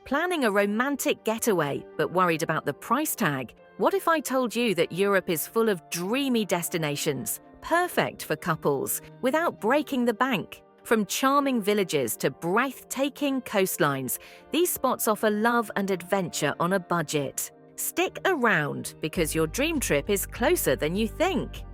Planning a romantic getaway but worried about the price tag? What if I told you that Europe is full of dreamy destinations, perfect for couples, without breaking the bank? From charming villages to breathtaking coastlines, these spots offer love and adventure on a budget. Stick around because your dream trip is closer than you think.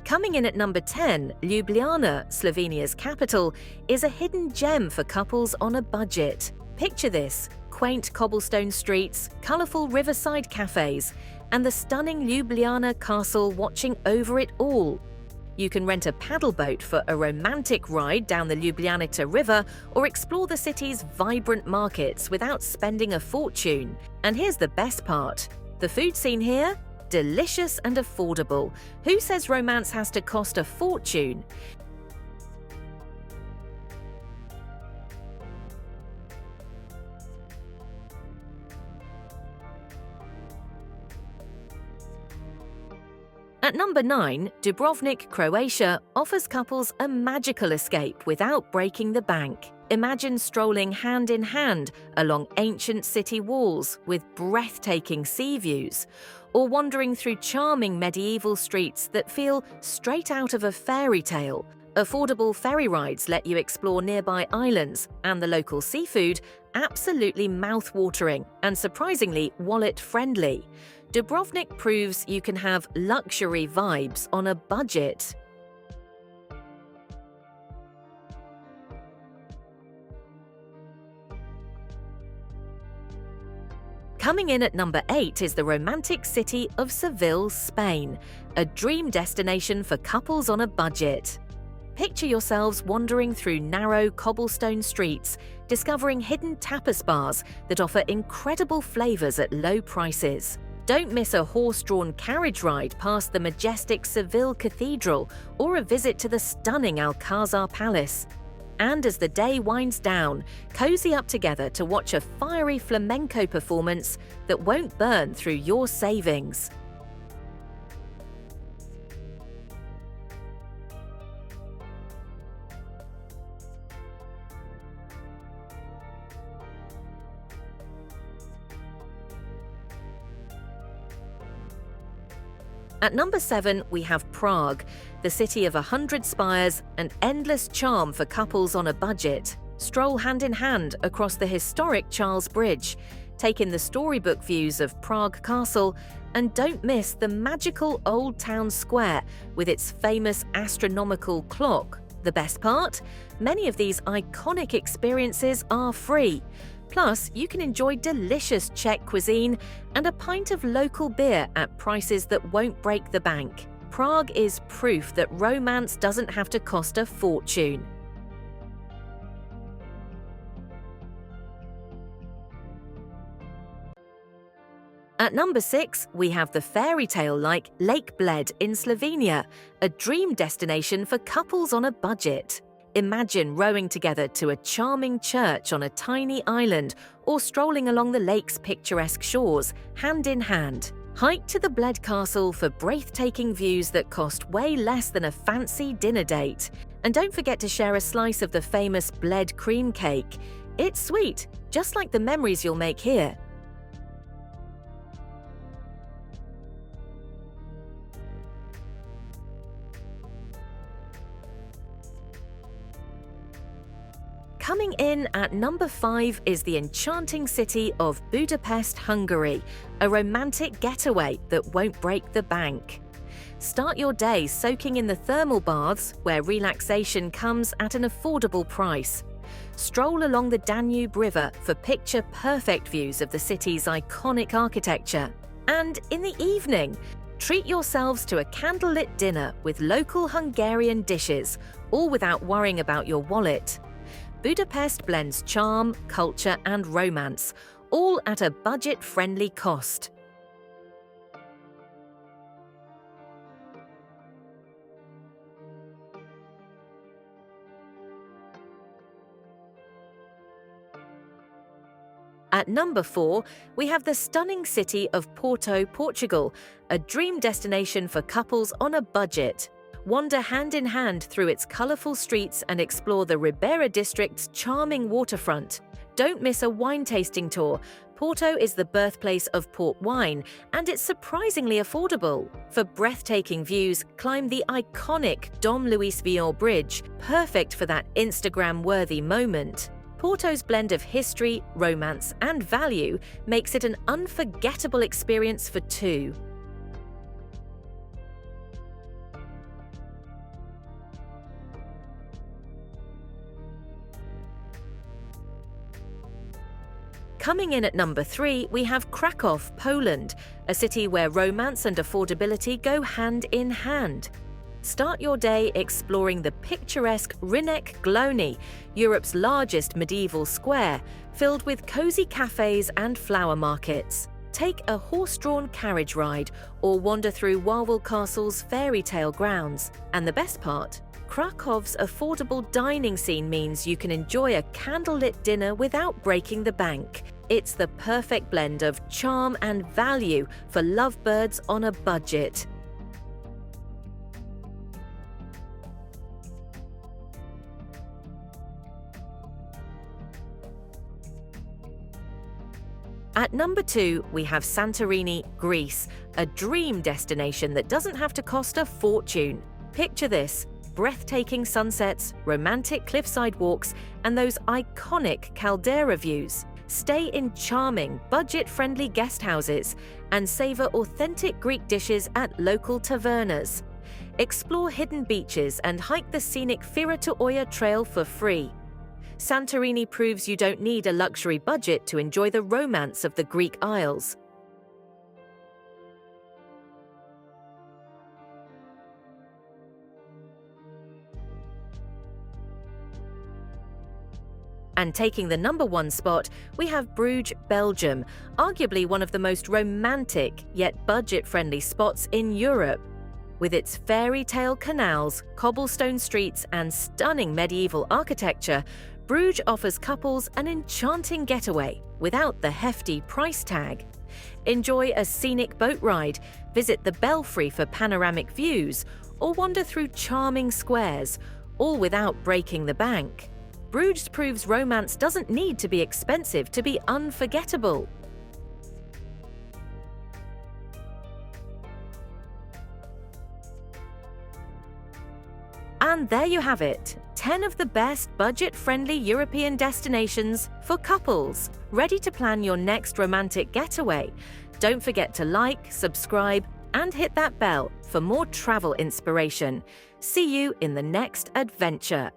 Coming in at number 10, Ljubljana, Slovenia's capital, is a hidden gem for couples on a budget. Picture this: quaint cobblestone streets, colourful riverside cafes, and the stunning Ljubljana castle watching over it all. You can rent a paddle boat for a romantic ride down the Ljubljana River or explore the city's vibrant markets without spending a fortune. And here's the best part: the food scene here? Delicious and affordable. Who says romance has to cost a fortune? At number 9, Dubrovnik, Croatia offers couples a magical escape without breaking the bank. Imagine strolling hand in hand along ancient city walls with breathtaking sea views, or wandering through charming medieval streets that feel straight out of a fairy tale. Affordable ferry rides let you explore nearby islands, and the local seafood absolutely mouth-watering and surprisingly wallet-friendly. Dubrovnik proves you can have luxury vibes on a budget. Coming in at number 8 is the romantic city of Seville, Spain, a dream destination for couples on a budget. Picture yourselves wandering through narrow cobblestone streets, discovering hidden tapas bars that offer incredible flavors at low prices. Don't miss a horse-drawn carriage ride past the majestic Seville Cathedral or a visit to the stunning Alcazar Palace. And as the day winds down, cozy up together to watch a fiery flamenco performance that won't burn through your savings. At number 7, we have Prague, the city of 100 spires and endless charm for couples on a budget. Stroll hand in hand across the historic Charles Bridge, take in the storybook views of Prague Castle, and don't miss the magical Old Town Square with its famous astronomical clock. The best part? Many of these iconic experiences are free. Plus, you can enjoy delicious Czech cuisine and a pint of local beer at prices that won't break the bank. Prague is proof that romance doesn't have to cost a fortune. At number 6, we have the fairy tale-like Lake Bled in Slovenia, a dream destination for couples on a budget. Imagine rowing together to a charming church on a tiny island or strolling along the lake's picturesque shores, hand in hand. Hike to the Bled Castle for breathtaking views that cost way less than a fancy dinner date. And don't forget to share a slice of the famous Bled cream cake. It's sweet, just like the memories you'll make here. Coming in at number 5 is the enchanting city of Budapest, Hungary, a romantic getaway that won't break the bank. Start your day soaking in the thermal baths, where relaxation comes at an affordable price. Stroll along the Danube River for picture-perfect views of the city's iconic architecture. And in the evening, treat yourselves to a candlelit dinner with local Hungarian dishes, all without worrying about your wallet. Budapest blends charm, culture, and romance, all at a budget-friendly cost. At number 4, we have the stunning city of Porto, Portugal, a dream destination for couples on a budget. Wander hand in hand through its colourful streets and explore the Ribeira district's charming waterfront. Don't miss a wine tasting tour. Porto is the birthplace of port wine, and it's surprisingly affordable. For breathtaking views, climb the iconic Dom Luís Vior Bridge, perfect for that Instagram-worthy moment. Porto's blend of history, romance, and value makes it an unforgettable experience for two. Coming in at number 3, we have Krakow, Poland, a city where romance and affordability go hand in hand. Start your day exploring the picturesque Rynek Główny, Europe's largest medieval square, filled with cozy cafes and flower markets. Take a horse-drawn carriage ride or wander through Wawel Castle's fairy tale grounds. And the best part? Krakow's affordable dining scene means you can enjoy a candlelit dinner without breaking the bank. It's the perfect blend of charm and value for lovebirds on a budget. At number 2, we have Santorini, Greece, a dream destination that doesn't have to cost a fortune. Picture this: breathtaking sunsets, romantic cliffside walks, and those iconic caldera views. Stay in charming, budget-friendly guest houses and savor authentic Greek dishes at local tavernas. Explore hidden beaches and hike the scenic Fira to Oia trail for free. Santorini proves you don't need a luxury budget to enjoy the romance of the Greek Isles. And taking the number 1 spot, we have Bruges, Belgium, arguably one of the most romantic yet budget-friendly spots in Europe. With its fairy tale canals, cobblestone streets, and stunning medieval architecture, Bruges offers couples an enchanting getaway without the hefty price tag. Enjoy a scenic boat ride, visit the Belfry for panoramic views, or wander through charming squares, all without breaking the bank. Bruges proves romance doesn't need to be expensive to be unforgettable. And there you have it, 10 of the best budget-friendly European destinations for couples. Ready to plan your next romantic getaway? Don't forget to like, subscribe, and hit that bell for more travel inspiration. See you in the next adventure.